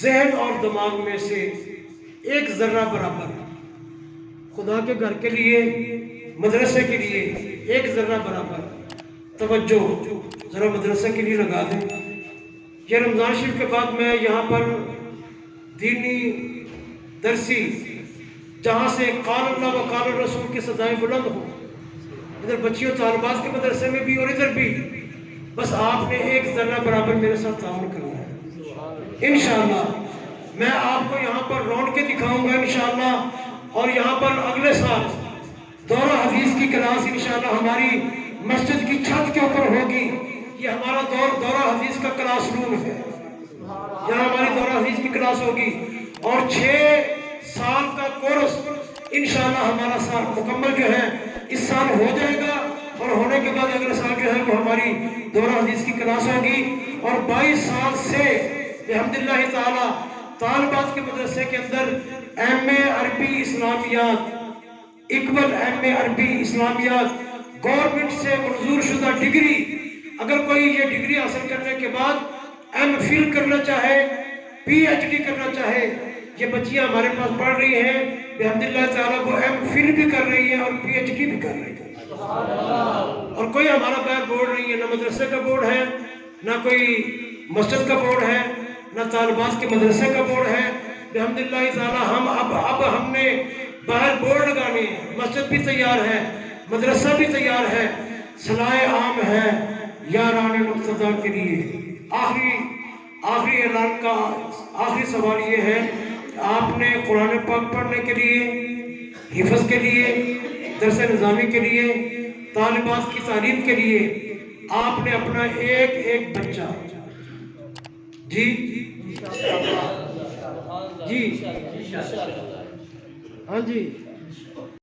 ذہن اور دماغ میں سے ایک ذرہ برابر خدا کے گھر کے لیے، مدرسے کے لیے ایک ذرہ برابر توجہ ذرا مدرسے کے لیے لگا دیں۔ یہ رمضان شریف کے بعد میں یہاں پر دینی درسی جہاں سے قال اللہ و قال الرسول کی صدائیں بلند ہوں، ادھر بچیوں طالبات کے مدرسے میں بھی اور ادھر بھی، بس آپ نے ایک ذرہ برابر میرے ساتھ تعاون کرنا ہے انشاءاللہ۔ میں آپ کو یہاں پر رون کے دکھاؤں گا انشاءاللہ، اور یہاں پر اگلے سال دورہ حدیث کی کلاس انشاءاللہ ہماری مسجد کی چھت کے اوپر ہوگی۔ یہ ہمارا دورہ حدیث کا کلاس روم ہے، یہاں ہماری دورہ حدیث کی کلاس ہوگی، اور 6 سال کا کورس انشاءاللہ ہمارا سال مکمل جو ہے اس سال ہو جائے گا، اور ہونے کے بعد اگلے سال جو ہے وہ ہماری دورہ حدیث کی کلاس ہوگی۔ اور 22 سال سے بحمداللہ تعالی طالبات کے مدرسے کے اندر ایم اے عربی اسلامیات، اقبال ایم اے عربی اسلامیات گورنمنٹ سے منظور شدہ ڈگری، اگر کوئی یہ ڈگری حاصل کرنے کے بعد ایم فل کرنا چاہے، پی ایچ ڈی کرنا چاہے، یہ بچیاں ہمارے پاس پڑھ رہی ہیں بحمداللہ تعالیٰ، وہ ایم فل بھی کر رہی ہیں اور پی ایچ ڈی بھی کر رہی ہیں۔ اور کوئی ہمارا بغیر بورڈ نہیں ہے، نہ مدرسے کا بورڈ ہے، نہ کوئی مسجد کا بورڈ ہے، نہ طالبات کے مدرسے کا بورڈ ہے بحمداللہ تعالیٰ۔ ہم اب ہم نے باہر بورڈ لگانے ہیں، مسجد بھی تیار ہے، مدرسہ بھی تیار ہے، صلاح عام ہے یاران مقتدیٰ کے لیے۔ آخری اعلان کا آخری سوال یہ ہے کہ آپ نے قرآن پاک پڑھنے کے لیے، حفظ کے لیے، درس نظامی کے لیے، طالبات کی تعلیم کے لیے آپ نے اپنا ایک بچہ جی ہاں جی